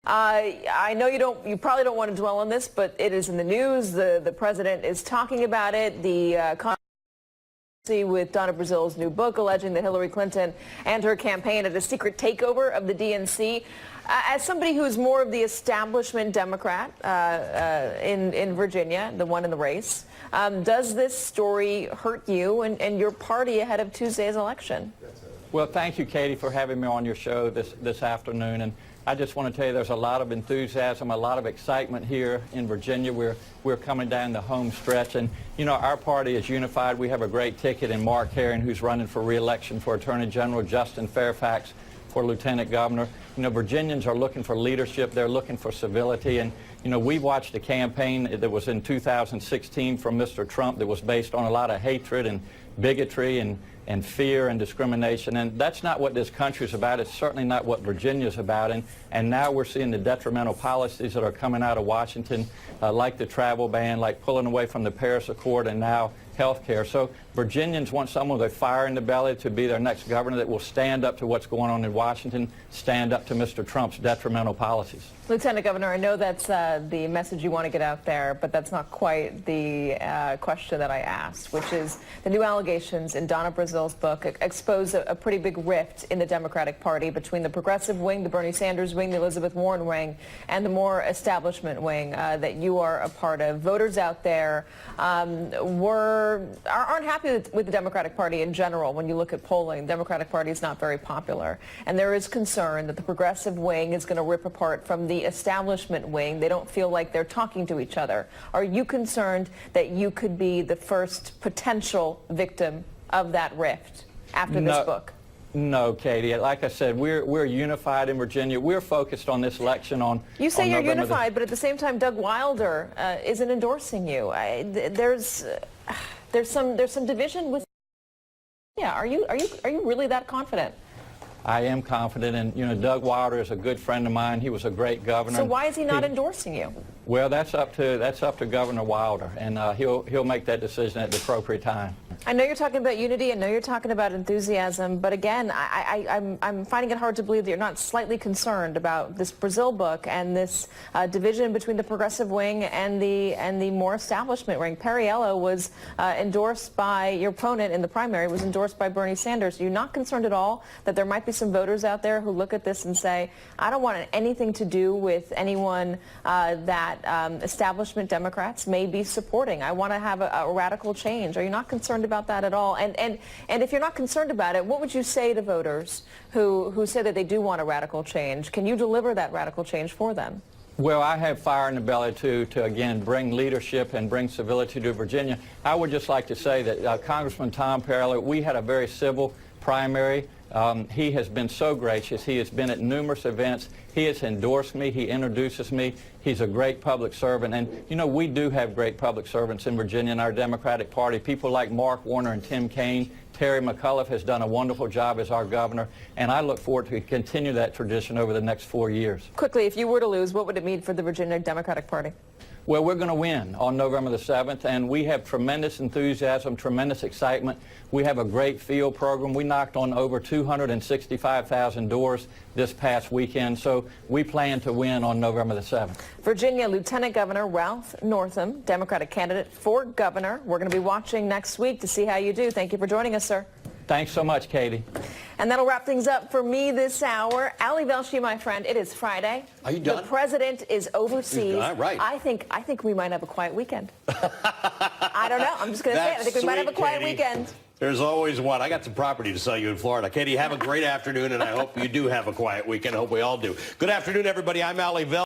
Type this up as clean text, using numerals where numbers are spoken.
I know you probably don't want to dwell on this, but it is in the news. The president is talking about it. The controversy with Donna Brazile's new book alleging that Hillary Clinton and her campaign had a secret takeover of the DNC. As somebody who is more of the establishment Democrat in Virginia, the one in the race, does this story hurt you and your party ahead of Tuesday's election? Well, thank you, Katie, for having me on your show this afternoon. And I just want to tell you there's a lot of enthusiasm, a lot of excitement here in Virginia. We're coming down the home stretch. And, you know, our party is unified. We have a great ticket in Mark Herring, who's running for re-election for Attorney General, Justin Fairfax for Lieutenant Governor. You know, Virginians are looking for leadership. They're looking for civility. And, you know, we watched a campaign that was in 2016 from Mr. Trump that was based on a lot of hatred and bigotry and fear and discrimination. And that's not what this country is about. It's certainly not what Virginia is about. And now we're seeing the detrimental policies that are coming out of Washington, like the travel ban, like pulling away from the Paris Accord, and now health care. So Virginians want someone with a fire in the belly to be their next governor that will stand up to what's going on in Washington, stand up to Mr. Trump's detrimental policies. Lieutenant Governor, I know that's the message you want to get out there, but that's not quite the question that I asked, which is the new allegations in Donna Brazile's book expose a pretty big rift in the Democratic Party between the progressive wing, the Bernie Sanders wing, the Elizabeth Warren wing, and the more establishment wing that you are a part of. Voters out there aren't happy with the Democratic Party in general. When you look at polling, the Democratic Party is not very popular, and there is concern that the progressive wing is going to rip apart from the establishment wing. They don't feel like they're talking to each other. Are you concerned that you could be the first potential victim of that rift after this book? No, Katie. Like I said, we're unified in Virginia. We're focused on this election on. You say you're unified, but at the same time, Doug Wilder isn't endorsing you. There's some division with. Yeah, are you really that confident? I am confident, and you know, Doug Wilder is a good friend of mine. He was a great governor. So why is he not endorsing you? Well, that's up to Governor Wilder, and he'll make that decision at the appropriate time. I know you're talking about unity. I know you're talking about enthusiasm, but again, I'm finding it hard to believe that you're not slightly concerned about this Brazile book and this division between the progressive wing and the more establishment wing. Perriello was endorsed by your opponent in the primary, was endorsed by Bernie Sanders. Are you not concerned at all that there might be some voters out there who look at this and say, I don't want anything to do with anyone that establishment Democrats may be supporting. I want to have a radical change. Are you not concerned about that at all? And if you're not concerned about it, what would you say to voters who say that they do want a radical change? Can you deliver that radical change for them? Well, I have fire in the belly to again bring leadership and bring civility to Virginia. I would just like to say that Congressman Tom Perriello, we had a very civil primary. He has been so gracious. He has been at numerous events. He has endorsed me. He introduces me. He's a great public servant. And, you know, we do have great public servants in Virginia in our Democratic Party. People like Mark Warner and Tim Kaine. Terry McAuliffe has done a wonderful job as our governor. And I look forward to continue that tradition over the next 4 years. Quickly, if you were to lose, what would it mean for the Virginia Democratic Party? Well, we're going to win on November the 7th, and we have tremendous enthusiasm, tremendous excitement. We have a great field program. We knocked on over 265,000 doors this past weekend, so we plan to win on November the 7th. Virginia Lieutenant Governor Ralph Northam, Democratic candidate for governor. We're going to be watching next week to see how you do. Thank you for joining us, sir. Thanks so much, Katie. And that'll wrap things up for me this hour. Ali Velshi, my friend, it is Friday. Are you done? The president is overseas. Right. I think we might have a quiet weekend. I don't know. I'm just going to say it. I think we might have a quiet weekend. There's always one. I got some property to sell you in Florida. Katie, have a great afternoon, and I hope you do have a quiet weekend. I hope we all do. Good afternoon, everybody. I'm Ali Velshi.